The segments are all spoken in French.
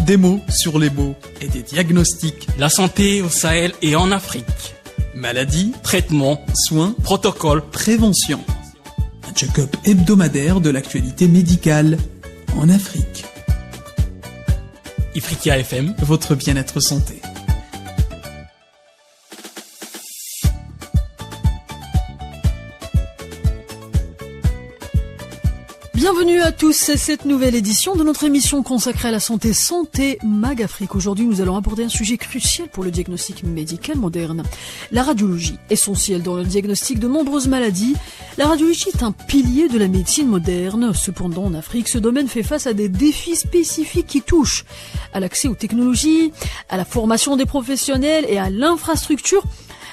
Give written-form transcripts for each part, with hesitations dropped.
Des mots sur les mots et des diagnostics. La santé au Sahel et en Afrique. Maladies, Traitements, soins, protocoles, prévention. Un check-up hebdomadaire de l'actualité médicale en Afrique. Ifriqiya FM, votre bien-être santé. Bienvenue à tous, c'est cette nouvelle édition de notre émission consacrée à la santé Mag Afrique. Aujourd'hui, nous allons aborder un sujet crucial pour le diagnostic médical moderne. La radiologie, essentielle dans le diagnostic de nombreuses maladies. La radiologie est un pilier de la médecine moderne. Cependant, en Afrique, ce domaine fait face à des défis spécifiques qui touchent à l'accès aux technologies, à la formation des professionnels et à l'infrastructure.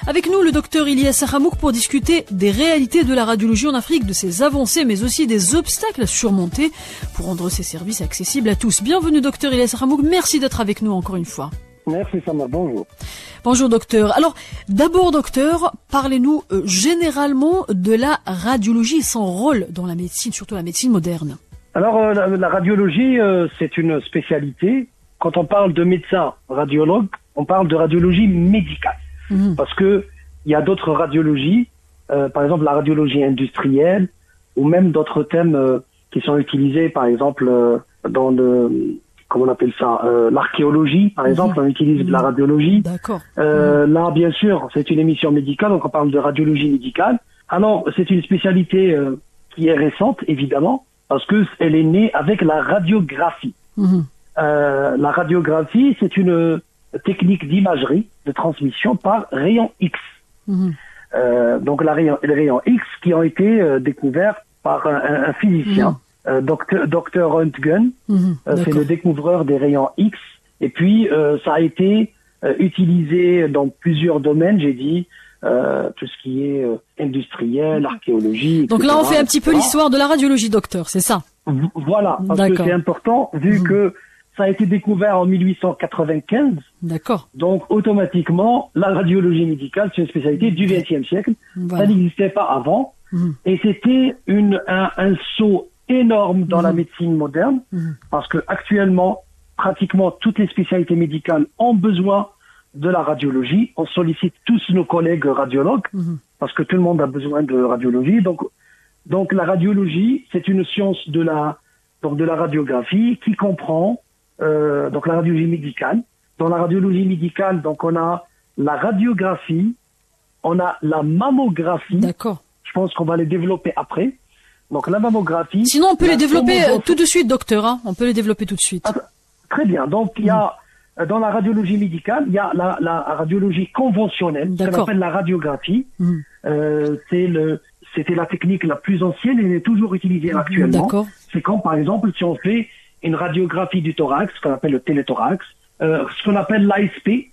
Avec nous, le docteur Ilyas Hamouk pour discuter des réalités de la radiologie en Afrique, de ses avancées, mais aussi des obstacles à surmonter pour rendre ces services accessibles à tous. Bienvenue, docteur Ilyas Hamouk. Merci d'être avec nous encore une fois. Merci, Samar. Bonjour. Bonjour, docteur. Alors, d'abord, docteur, parlez-nous généralement de la radiologie et son rôle dans la médecine, surtout la médecine moderne. Alors, la radiologie, c'est une spécialité. Quand on parle de médecin radiologue, on parle de radiologie médicale. Parce que il y a d'autres radiologies, par exemple la radiologie industrielle, ou même d'autres thèmes qui sont utilisés, par exemple dans le, comment on appelle ça, l'archéologie, par exemple, on utilise de la radiologie. D'accord. Là, bien sûr, c'est une émission médicale, donc on parle de radiologie médicale. Alors, c'est une spécialité qui est récente, évidemment, parce que elle est née avec la radiographie. La radiographie, c'est une technique d'imagerie de transmission par rayon X. Donc les rayons X qui ont été découverts par un physicien, Dr Röntgen, c'est le découvreur des rayons X. Et puis ça a été utilisé dans plusieurs domaines, j'ai dit, tout ce qui est industriel, archéologie, donc etc., là on fait un petit peu l'histoire de la radiologie, docteur, c'est ça? Voilà, parce que c'est important, vu que ça a été découvert en 1895. D'accord. Donc, automatiquement, la radiologie médicale, c'est une spécialité du XXe siècle. Voilà. Ça n'existait pas avant. Et c'était un saut énorme dans la médecine moderne. Parce que actuellement, pratiquement toutes les spécialités médicales ont besoin de la radiologie. On sollicite tous nos collègues radiologues. Parce que tout le monde a besoin de radiologie. Donc la radiologie, c'est une science de la radiographie qui comprend donc la radiologie médicale. Dans la radiologie médicale, donc on a la radiographie, on a la mammographie. D'accord. Je pense qu'on va les développer après. Donc la mammographie. Sinon, on peut les développer tout de suite, docteur. Hein, on peut les développer tout de suite. Très bien. Donc il y a dans la radiologie médicale, il y a la radiologie conventionnelle, ce qu'on appelle la radiographie. C'était la technique la plus ancienne et elle est toujours utilisée actuellement. C'est quand, par exemple, si on fait une radiographie du thorax, ce qu'on appelle le téléthorax, ce qu'on appelle l'ASP,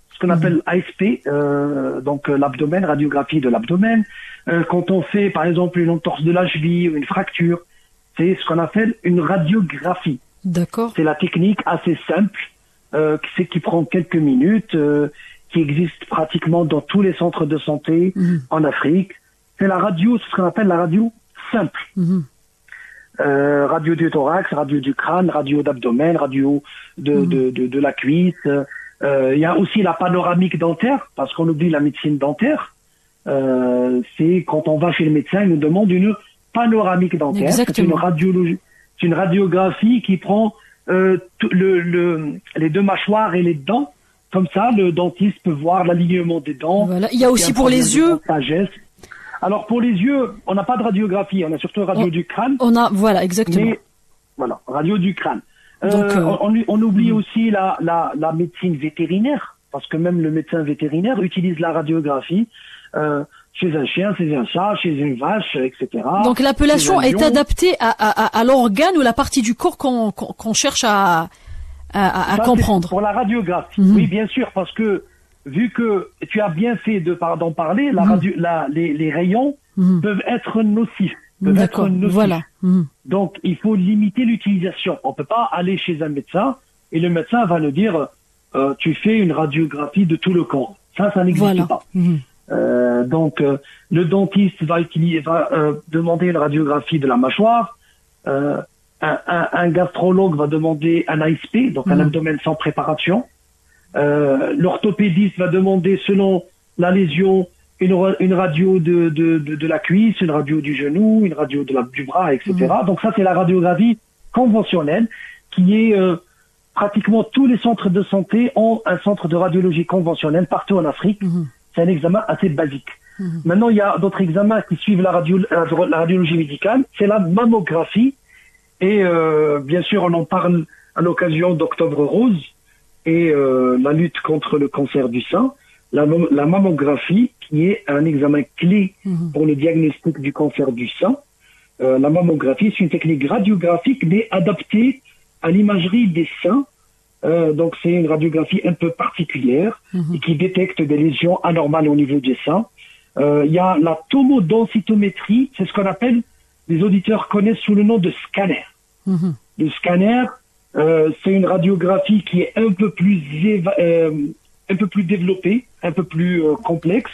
donc l'abdomen, radiographie de l'abdomen. Quand on fait, par exemple, une entorse de la cheville ou une fracture, c'est ce qu'on appelle une radiographie. D'accord. C'est la technique assez simple, qui prend quelques minutes, qui existe pratiquement dans tous les centres de santé en Afrique. C'est la radio, c'est ce qu'on appelle la radio simple. Radio du thorax, radio du crâne, radio d'abdomen, radio de la cuisse. Il y a aussi la panoramique dentaire, parce qu'on oublie la médecine dentaire. C'est quand on va chez le médecin, il nous demande une panoramique dentaire. Exactement. C'est une radiographie qui prend les deux mâchoires et les dents. Comme ça, le dentiste peut voir l'alignement des dents. Voilà. Il y a aussi pour les yeux. Alors pour les yeux, on n'a pas de radiographie, on a surtout radio du crâne. Voilà, exactement. Mais, voilà, radio du crâne. On oublie aussi la médecine vétérinaire, parce que même le médecin vétérinaire utilise la radiographie chez un chien, chez un chat, chez une vache, etc. Donc l'appellation est adaptée à l'organe ou la partie du corps qu'on cherche à comprendre. Pour la radiographie, oui, bien sûr, parce que vu que tu as bien fait d'en parler, les rayons peuvent être nocifs. D'accord, voilà. Donc, il faut limiter l'utilisation. On peut pas aller chez un médecin et le médecin va nous dire tu fais une radiographie de tout le corps. Ça n'existe pas. Donc, le dentiste va demander une radiographie de la mâchoire. Un un gastrologue va demander un ASP, donc un abdomen sans préparation. L'orthopédiste va demander, selon la lésion, une radio de la cuisse, une radio du genou, une radio du bras, etc. Donc ça, c'est la radiographie conventionnelle qui est pratiquement tous les centres de santé ont un centre de radiologie conventionnelle partout en Afrique. C'est un examen assez basique. Maintenant, il y a d'autres examens qui suivent la radiologie médicale. C'est la mammographie. Et bien sûr, on en parle à l'occasion d'Octobre Rose et la lutte contre le cancer du sein. La mammographie, qui est un examen clé pour le diagnostic du cancer du sein. La mammographie, c'est une technique radiographique, mais adaptée à l'imagerie des seins. Donc, c'est une radiographie un peu particulière et qui détecte des lésions anormales au niveau des seins. Il y a la tomodensitométrie, c'est ce qu'on appelle, les auditeurs connaissent sous le nom de scanner. Le scanner, c'est une radiographie qui est un peu plus développée, un peu plus complexe.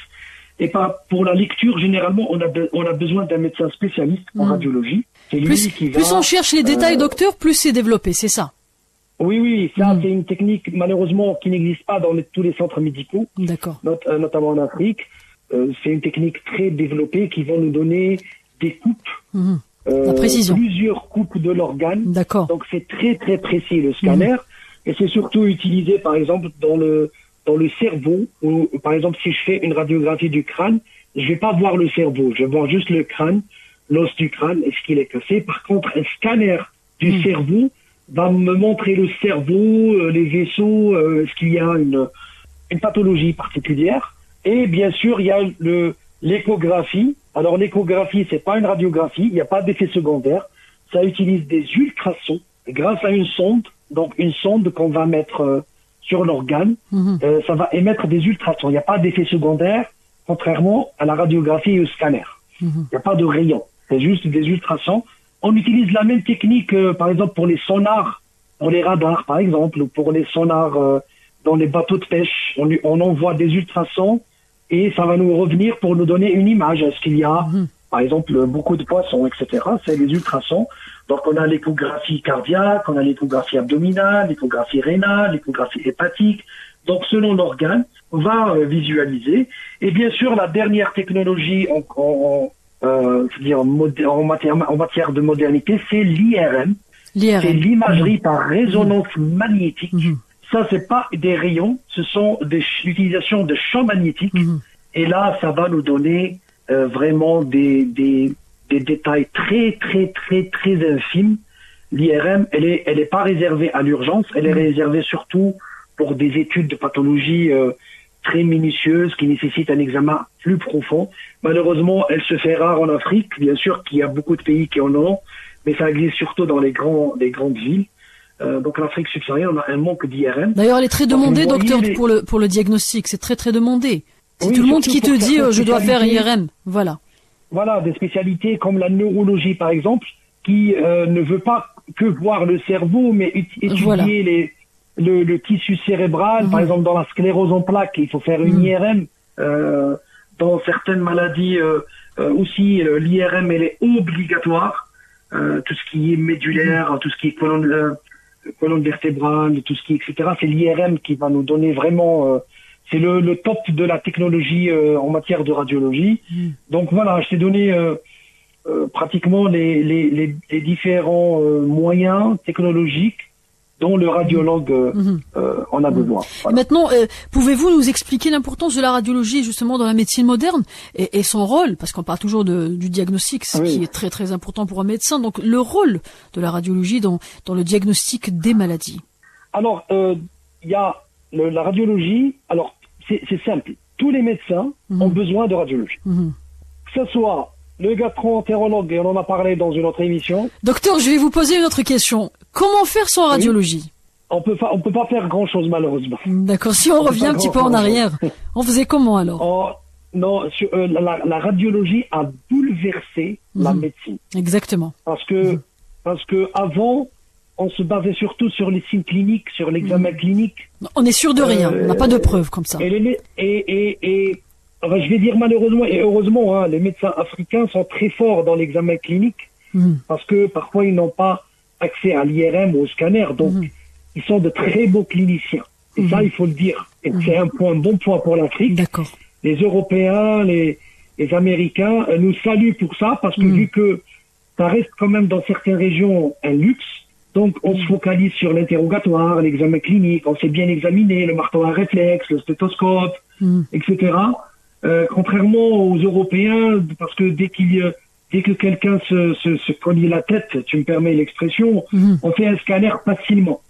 Et pour la lecture, généralement, on a besoin d'un médecin spécialiste en radiologie. C'est lui qui va, plus on cherche les détails, docteur, plus c'est développé, c'est ça? Oui, ça, c'est une technique, malheureusement, qui n'existe pas dans tous les centres médicaux. D'accord. Notamment en Afrique. C'est une technique très développée qui va nous donner des coupes. La précision. Plusieurs coupes de l'organe. D'accord. Donc, c'est très, très précis, le scanner. Et c'est surtout utilisé, par exemple, dans le cerveau, ou par exemple, si je fais une radiographie du crâne, je vais pas voir le cerveau, je vais voir juste le crâne, l'os du crâne, est-ce qu'il est cassé. Par contre, un scanner du cerveau va me montrer le cerveau, les vaisseaux, est-ce qu'il y a une pathologie particulière. Et bien sûr, il y a l'échographie. Alors, l'échographie, c'est pas une radiographie, il n'y a pas d'effet secondaire. Ça utilise des ultrasons grâce à une sonde, donc une sonde qu'on va mettre sur l'organe. Ça va émettre des ultrasons. Il n'y a pas d'effet secondaire, contrairement à la radiographie et au scanner. Il n'y a pas de rayons, c'est juste des ultrasons. On utilise la même technique, par exemple, pour les sonars, pour les radars, par exemple, ou pour les sonars dans les bateaux de pêche. On envoie des ultrasons et ça va nous revenir pour nous donner une image. Est-ce qu'il y a, par exemple, beaucoup de poissons, etc. C'est les ultrasons. Donc, on a l'échographie cardiaque, on a l'échographie abdominale, l'échographie rénale, l'échographie hépatique. Donc, selon l'organe, on va visualiser. Et bien sûr, la dernière technologie en matière de modernité, c'est l'IRM. C'est l'imagerie par résonance magnétique. Ça, c'est pas des rayons, ce sont l'utilisation de champs magnétiques. Et là, ça va nous donner vraiment des détails très, très, très, très infimes. L'IRM, elle est pas réservée à l'urgence, elle est réservée surtout pour des études de pathologie très minutieuses qui nécessitent un examen plus profond. Malheureusement, elle se fait rare en Afrique, bien sûr qu'il y a beaucoup de pays qui en ont, mais ça existe surtout dans les grandes villes. Donc l'Afrique subsaharienne, on a un manque d'IRM. D'ailleurs, elle est très demandée, docteur, pour le diagnostic. C'est très, très demandé. C'est tout le monde qui te dit je dois faire IRM. Voilà. Voilà, des spécialités comme la neurologie, par exemple, qui ne veut pas que voir le cerveau, mais étudier le tissu cérébral. Par exemple, dans la sclérose en plaques, il faut faire une IRM. Dans certaines maladies aussi, l'IRM, elle est obligatoire. Tout ce qui est médulaire, tout ce qui est colonne vertébrale, tout ce qui est, etc. C'est l'IRM qui va nous donner vraiment... c'est le top de la technologie en matière de radiologie. Donc voilà, je t'ai donné pratiquement les différents moyens technologiques dont le radiologue en a besoin. Voilà. Maintenant, pouvez-vous nous expliquer l'importance de la radiologie justement dans la médecine moderne et son rôle, parce qu'on parle toujours du diagnostic, ce qui est très très important pour un médecin, donc le rôle de la radiologie dans le diagnostic des maladies. Alors, il y a la radiologie, alors c'est simple, tous les médecins ont besoin de radiologie. Que ce soit le gastro-entérologue, et on en a parlé dans une autre émission. Docteur, je vais vous poser une autre question. Comment faire sans radiologie? On peut pas faire grand chose, malheureusement. D'accord. Si on revient un petit peu en arrière, on faisait comment alors? Non, la radiologie a bouleversé la médecine. Exactement. Parce que avant, on se basait surtout sur les signes cliniques, sur l'examen clinique. On est sûr de rien. On n'a pas de preuves comme ça. Enfin, je vais dire malheureusement et heureusement, hein, les médecins africains sont très forts dans l'examen clinique parce que parfois ils n'ont pas accès à l'IRM ou au scanner. Donc, ils sont de très beaux cliniciens. Et ça, il faut le dire. Et c'est un bon point pour l'Afrique. D'accord. Les Européens, les Américains nous saluent pour ça, parce que vu que ça reste quand même dans certaines régions un luxe, donc on se focalise sur l'interrogatoire, l'examen clinique, on sait bien examiner le marteau à réflexe, le stéthoscope, etc. Contrairement aux Européens, parce que dès que quelqu'un se cogne la tête, tu me permets l'expression, on fait un scanner facilement.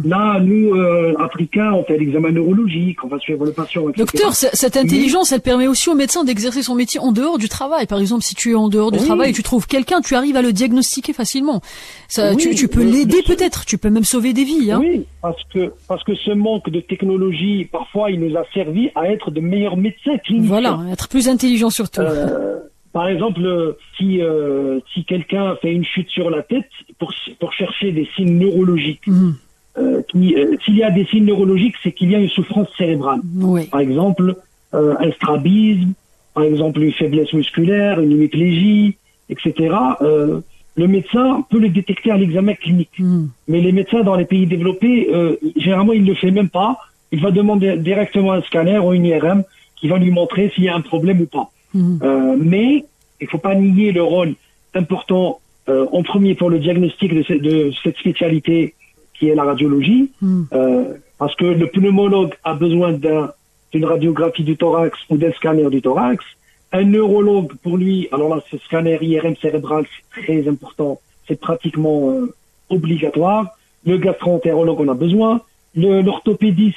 Là, nous, Africains, on fait l'examen neurologique, on va suivre le patient, etc. Docteur, cette intelligence, elle permet aussi au médecin d'exercer son métier en dehors du travail. Par exemple, si tu es en dehors du travail et tu trouves quelqu'un, tu arrives à le diagnostiquer facilement. Ça, tu peux l'aider peut-être, tu peux même sauver des vies. Hein. Oui, parce que ce manque de technologie, parfois, il nous a servi à être de meilleurs médecins cliniciens. Voilà, être plus intelligent surtout. Par exemple, si quelqu'un fait une chute sur la tête pour chercher des signes neurologiques, s'il y a des signes neurologiques, c'est qu'il y a une souffrance cérébrale. Oui. Par exemple, un strabisme, par exemple une faiblesse musculaire, une hémiplégie, etc. Le médecin peut le détecter à l'examen clinique. Mais les médecins dans les pays développés, généralement, ils ne le font même pas. Il va demander directement un scanner ou une IRM qui va lui montrer s'il y a un problème ou pas. Mais il faut pas nier le rôle important en premier pour le diagnostic de cette spécialité qui est la radiologie, parce que le pneumologue a besoin d'une radiographie du thorax ou d'un scanner du thorax. Un neurologue, pour lui, alors là, ce scanner IRM cérébral, c'est très important, c'est pratiquement obligatoire. Le gastro-entérologue en a besoin. L'orthopédiste,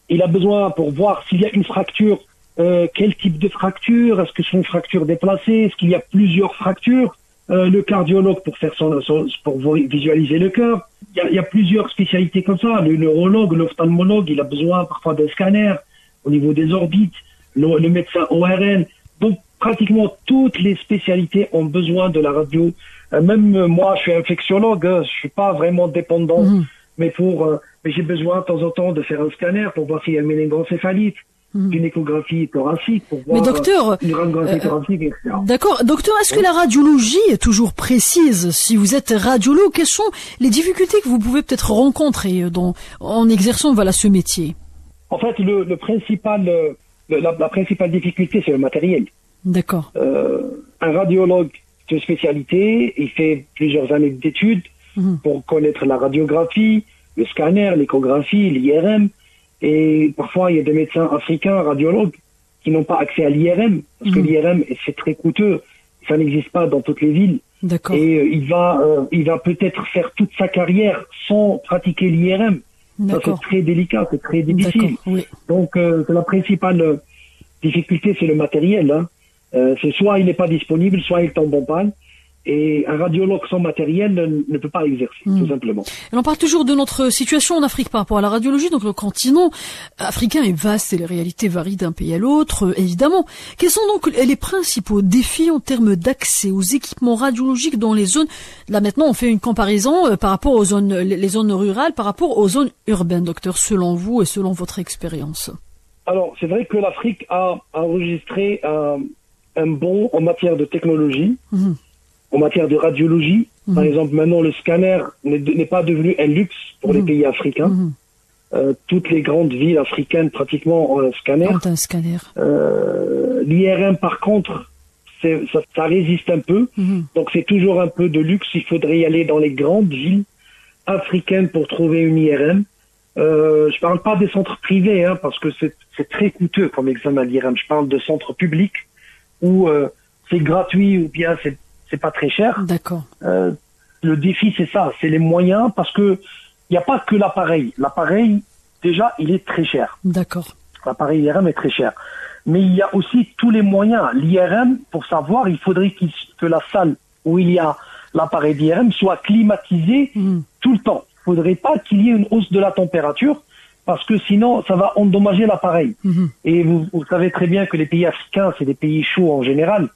il a besoin pour voir s'il y a une fracture, quel type de fracture, est-ce que c'est une fracture déplacée, est-ce qu'il y a plusieurs fractures. Le cardiologue pour faire pour visualiser le cœur. Il y a plusieurs spécialités comme ça. Le neurologue, l'ophtalmologue, il a besoin parfois d'un scanner au niveau des orbites. Le médecin ORL. Donc, pratiquement toutes les spécialités ont besoin de la radio. Même moi, je suis infectiologue, je suis pas vraiment dépendant, mais j'ai besoin de temps en temps de faire un scanner pour voir s'il y a une méningoencéphalite. Une échographie thoracique pour voir. Mais docteur, une radiographie thoracique, etc. D'accord. Docteur, est-ce que la radiologie est toujours précise? Si vous êtes radiologue, quelles sont les difficultés que vous pouvez peut-être rencontrer en exerçant ce métier? En fait, la principale difficulté, c'est le matériel. D'accord. Un radiologue, c'est une spécialité, il fait plusieurs années d'études pour connaître la radiographie, le scanner, l'échographie, l'IRM. Et parfois, il y a des médecins africains, radiologues, qui n'ont pas accès à l'IRM, parce que l'IRM, c'est très coûteux. Ça n'existe pas dans toutes les villes. D'accord. Et il va peut-être faire toute sa carrière sans pratiquer l'IRM. Ça, c'est très délicat, c'est très difficile. Oui. Donc, la principale difficulté, c'est le matériel. Hein. C'est soit il n'est pas disponible, soit il tombe en panne. Et un radiologue sans matériel ne peut pas exercer, tout simplement. Et on parle toujours de notre situation en Afrique par rapport à la radiologie. Donc le continent africain est vaste et les réalités varient d'un pays à l'autre, évidemment. Quels sont donc les principaux défis en termes d'accès aux équipements radiologiques dans les zones? Là maintenant, on fait une comparaison par rapport aux zones, les zones rurales, par rapport aux zones urbaines, docteur, selon vous et selon votre expérience. Alors, c'est vrai que l'Afrique a enregistré un bond en matière de technologie. En matière de radiologie, par exemple, maintenant le scanner n'est pas devenu un luxe pour les pays africains. Toutes les grandes villes africaines pratiquement ont un scanner. L'IRM, par contre, ça résiste un peu. Donc c'est toujours un peu de luxe. Il faudrait y aller dans les grandes villes africaines pour trouver une IRM. Je parle pas des centres privés, hein, parce que c'est très coûteux comme examen l'IRM. Je parle de centres publics où c'est gratuit ou bien c'est pas très cher. D'accord. Le défi, c'est ça, c'est les moyens, parce que il n'y a pas que l'appareil. L'appareil, déjà, il est très cher. D'accord. L'appareil IRM est très cher. Mais il y a aussi tous les moyens. L'IRM, pour savoir, il faudrait que la salle où il y a l'appareil d'IRM soit climatisée tout le temps. Il ne faudrait pas qu'il y ait une hausse de la température, parce que sinon, ça va endommager l'appareil. Et vous savez très bien que les pays africains, c'est des pays chauds en général.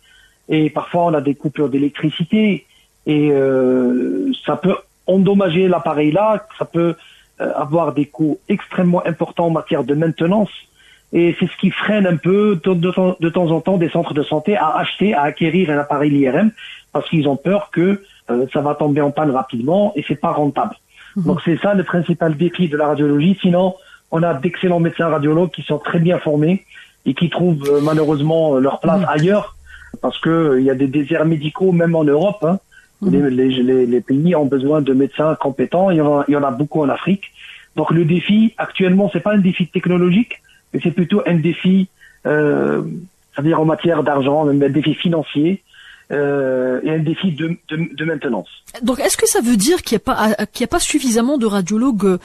Et parfois, on a des coupures d'électricité et ça peut endommager l'appareil-là, ça peut avoir des coûts extrêmement importants en matière de maintenance. Et c'est ce qui freine un peu de temps en temps des centres de santé à acquérir un appareil IRM, parce qu'ils ont peur que ça va tomber en panne rapidement et c'est pas rentable. Donc c'est ça le principal défi de la radiologie. Sinon, on a d'excellents médecins radiologues qui sont très bien formés et qui trouvent malheureusement leur place ailleurs parce que il y a des déserts médicaux même en Europe. Hein. Les pays ont besoin de médecins compétents. Il y en a beaucoup en Afrique. Donc le défi actuellement, c'est pas un défi technologique, mais c'est plutôt un défi, c'est-à-dire en matière d'argent, un défi financier. Et un défi de maintenance. Donc, est-ce que ça veut dire qu'il n'y a pas suffisamment de radiologues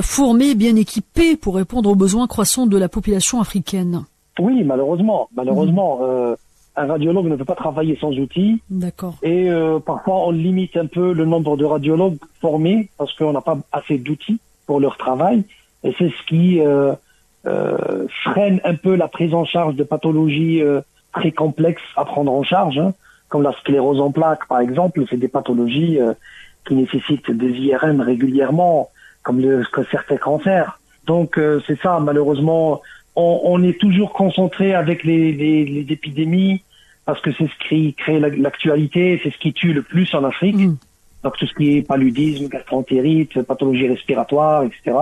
formés, bien équipés pour répondre aux besoins croissants de la population africaine? Oui, malheureusement, un radiologue ne peut pas travailler sans outils. D'accord. Et parfois, on limite un peu le nombre de radiologues formés parce qu'on n'a pas assez d'outils pour leur travail. Et c'est ce qui freine un peu la prise en charge de pathologies très complexes à prendre en charge. Hein. Comme la sclérose en plaques, par exemple, c'est des pathologies qui nécessitent des IRM régulièrement, comme certains cancers. Donc c'est ça, malheureusement, on est toujours concentré avec les épidémies, parce que c'est ce qui crée l'actualité, c'est ce qui tue le plus en Afrique. Donc tout ce qui est paludisme, gastroentérite, pathologie respiratoire, etc.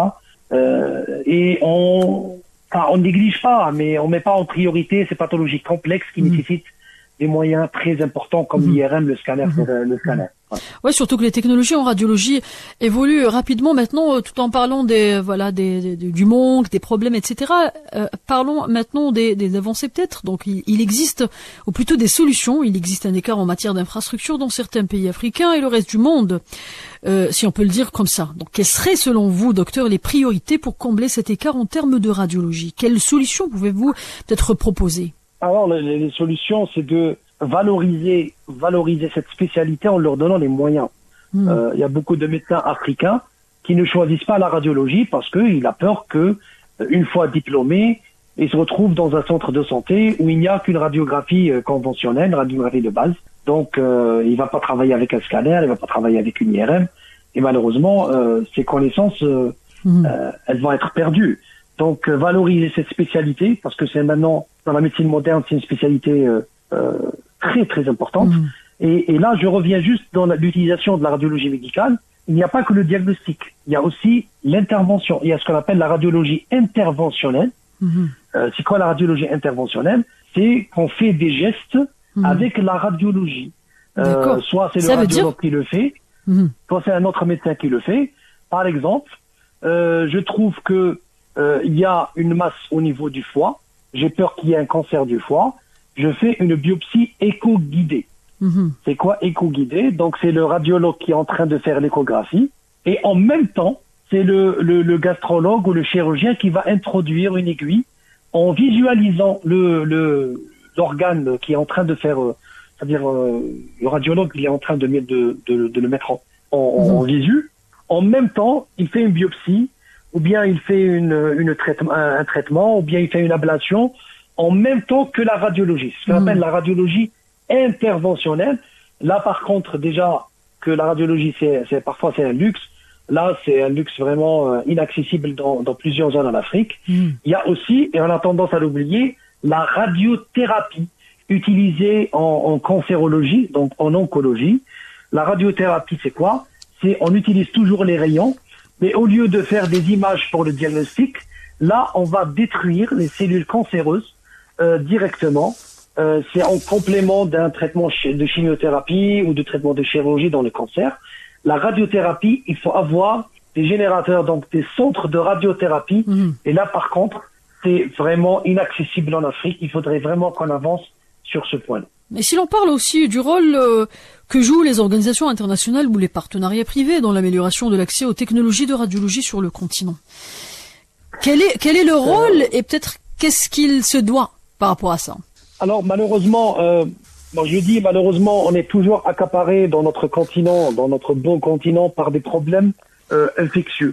Et on néglige pas, mais on met pas en priorité ces pathologies complexes qui nécessitent des moyens très importants comme l'IRM, le scanner. Ouais, surtout que les technologies en radiologie évoluent rapidement maintenant, tout en parlant du manque, des problèmes, etc. Parlons maintenant des avancées peut-être. Donc il existe, ou plutôt des solutions. Il existe un écart en matière d'infrastructures dans certains pays africains et le reste du monde, si on peut le dire comme ça. Donc quelles seraient selon vous, docteur, les priorités pour combler cet écart en termes de radiologie? Quelles solutions pouvez-vous peut-être proposer? Alors, les solutions, c'est de valoriser cette spécialité en leur donnant les moyens. Il y a beaucoup de médecins africains qui ne choisissent pas la radiologie parce qu'il a peur que, une fois diplômé, il se retrouve dans un centre de santé où il n'y a qu'une radiographie conventionnelle, une radiographie de base. Donc, il va pas travailler avec un scanner, il va pas travailler avec une IRM. Et malheureusement, ses connaissances, elles vont être perdues. Donc, valoriser cette spécialité, parce que c'est maintenant, dans la médecine moderne, c'est une spécialité très, très importante. Et là, je reviens juste dans l'utilisation de la radiologie médicale. Il n'y a pas que le diagnostic. Il y a aussi l'intervention. Il y a ce qu'on appelle la radiologie interventionnelle. C'est quoi la radiologie interventionnelle? C'est qu'on fait des gestes avec la radiologie. Soit c'est le radiologue qui le fait, soit c'est un autre médecin qui le fait. Par exemple, je trouve que il y a une masse au niveau du foie, j'ai peur qu'il y ait un cancer du foie, je fais une biopsie éco-guidée. C'est quoi éco-guidée? Donc c'est le radiologue qui est en train de faire l'échographie, et en même temps, c'est le gastrologue ou le chirurgien qui va introduire une aiguille en visualisant l'organe qui est en train de faire, c'est-à-dire le radiologue il est en train de le mettre en visu. En même temps, il fait une biopsie, ou bien il fait un traitement, ou bien il fait une ablation, en même temps que la radiologie. Ce qu'on appelle la radiologie interventionnelle. Là, par contre, déjà, que la radiologie, parfois c'est un luxe. Là, c'est un luxe vraiment inaccessible dans plusieurs zones en Afrique. Il y a aussi, et on a tendance à l'oublier, la radiothérapie utilisée en cancérologie, donc en oncologie. La radiothérapie, c'est quoi? On utilise toujours les rayons, mais au lieu de faire des images pour le diagnostic, là, on va détruire les cellules cancéreuses directement. C'est en complément d'un traitement de chimiothérapie ou de traitement de chirurgie dans le cancer. La radiothérapie, il faut avoir des générateurs, donc des centres de radiothérapie. Et là, par contre, c'est vraiment inaccessible en Afrique. Il faudrait vraiment qu'on avance sur ce point-là. Mais si l'on parle aussi du rôle que jouent les organisations internationales ou les partenariats privés dans l'amélioration de l'accès aux technologies de radiologie sur le continent, quel est le rôle et peut-être qu'est-ce qu'il se doit par rapport à ça? Alors malheureusement, malheureusement, on est toujours accaparé dans notre continent, dans notre beau continent, par des problèmes infectieux.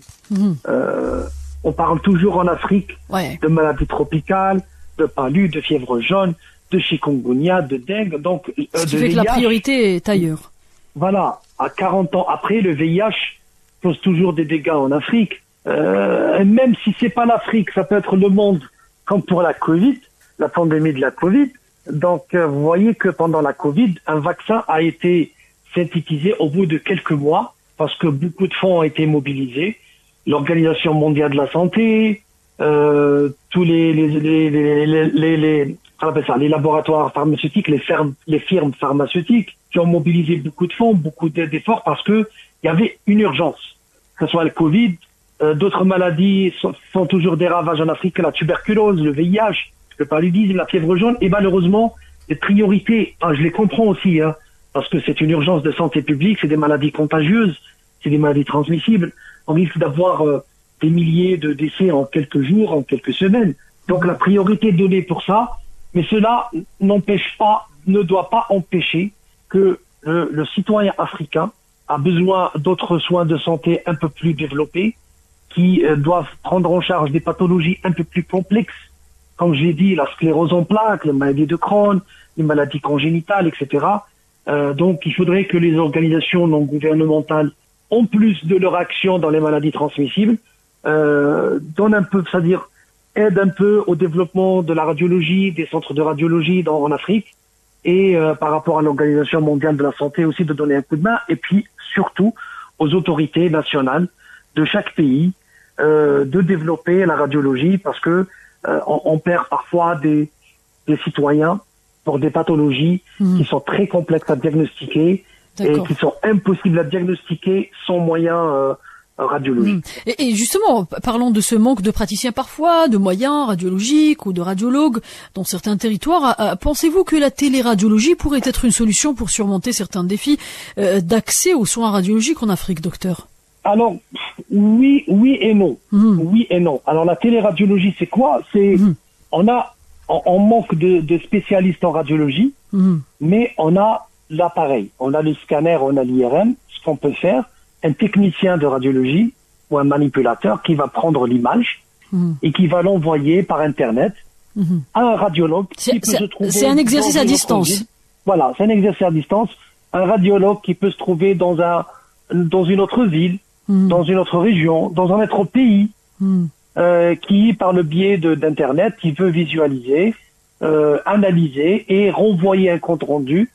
On parle toujours en Afrique de maladies tropicales, de palud, de fièvre jaune, de chikungunya, de dengue, donc ce qui fait que la priorité est ailleurs. Voilà, à 40 ans après, le VIH cause toujours des dégâts en Afrique. Et même si c'est pas l'Afrique, ça peut être le monde, comme pour la Covid, la pandémie de la Covid. Donc, vous voyez que pendant la Covid, un vaccin a été synthétisé au bout de quelques mois, parce que beaucoup de fonds ont été mobilisés. L'Organisation mondiale de la santé, tous les laboratoires pharmaceutiques, les firmes pharmaceutiques qui ont mobilisé beaucoup de fonds, beaucoup d'efforts parce que il y avait une urgence. Que ce soit le Covid, d'autres maladies font toujours des ravages en Afrique, la tuberculose, le VIH, le paludisme, la fièvre jaune, et malheureusement, les priorités, je les comprends aussi, parce que c'est une urgence de santé publique, c'est des maladies contagieuses, c'est des maladies transmissibles. On risque d'avoir des milliers de décès en quelques jours, en quelques semaines. Donc la priorité donnée pour ça, mais cela ne doit pas empêcher que le citoyen africain a besoin d'autres soins de santé un peu plus développés, qui doivent prendre en charge des pathologies un peu plus complexes, comme j'ai dit, la sclérose en plaques, les maladies de Crohn, les maladies congénitales, etc. Donc il faudrait que les organisations non gouvernementales, en plus de leur action dans les maladies transmissibles, donnent un peu, c'est-à-dire aident un peu au développement de la radiologie, des centres de radiologie en Afrique, et par rapport à l'Organisation mondiale de la santé aussi de donner un coup de main, et puis surtout aux autorités nationales de chaque pays de développer la radiologie, parce que on perd parfois des citoyens pour des pathologies qui sont très complexes à diagnostiquer. D'accord. Et qui sont impossibles à diagnostiquer sans moyens radiologiques. Et justement, parlons de ce manque de praticiens parfois, de moyens radiologiques ou de radiologues dans certains territoires. Pensez-vous que la téléradiologie pourrait être une solution pour surmonter certains défis d'accès aux soins radiologiques en Afrique, docteur? Alors, oui et non. Oui et non. Alors la téléradiologie, c'est quoi? On manque de spécialistes en radiologie, mais on a l'appareil, on a le scanner, on a l'IRM. Ce qu'on peut faire, un technicien de radiologie ou un manipulateur qui va prendre l'image et qui va l'envoyer par Internet à un radiologue qui peut se trouver... C'est un exercice à distance. Voilà, c'est un exercice à distance. Un radiologue qui peut se trouver dans une autre ville, dans une autre région, dans un autre pays, qui, par le biais d'Internet, qui veut visualiser, analyser et renvoyer un compte rendu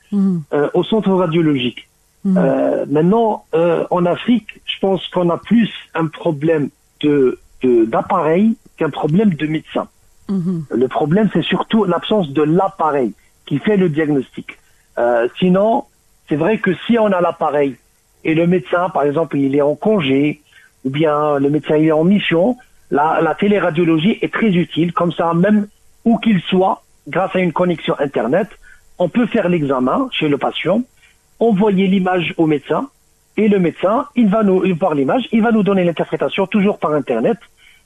au centre radiologique. Maintenant, en Afrique, je pense qu'on a plus un problème d'appareil qu'un problème de médecin. Le problème, c'est surtout l'absence de l'appareil qui fait le diagnostic. Sinon, c'est vrai que si on a l'appareil et le médecin, par exemple, il est en congé, ou bien le médecin il est en mission, la téléradiologie est très utile. Comme ça, même où qu'il soit, grâce à une connexion Internet, on peut faire l'examen chez le patient, envoyer l'image au médecin, et le médecin, il va nous voir l'image, il va nous donner l'interprétation toujours par Internet.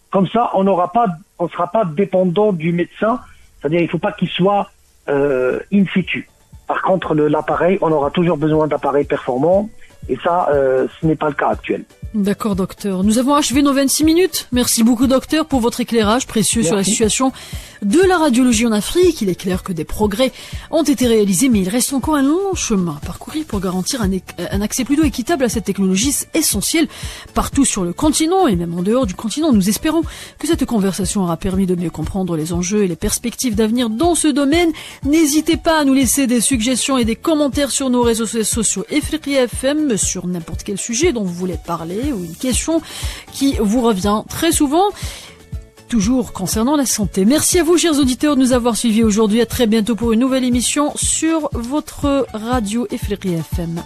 Comme ça, on sera pas dépendant du médecin, c'est-à-dire il faut pas qu'il soit in situ. Par contre, l'appareil, on aura toujours besoin d'appareils performants, et ça, ce n'est pas le cas actuel. D'accord, docteur. Nous avons achevé nos 26 minutes. Merci beaucoup, docteur, pour votre éclairage précieux sur la situation de la radiologie en Afrique. Il est clair que des progrès ont été réalisés, mais il reste encore un long chemin à parcourir pour garantir un accès plutôt équitable à cette technologie essentielle partout sur le continent et même en dehors du continent. Nous espérons que cette conversation aura permis de mieux comprendre les enjeux et les perspectives d'avenir dans ce domaine. N'hésitez pas à nous laisser des suggestions et des commentaires sur nos réseaux sociaux Afrique FM sur n'importe quel sujet dont vous voulez parler, ou une question qui vous revient très souvent, toujours concernant la santé. Merci à vous, chers auditeurs, de nous avoir suivis aujourd'hui. À très bientôt pour une nouvelle émission sur votre radio Afrique FM.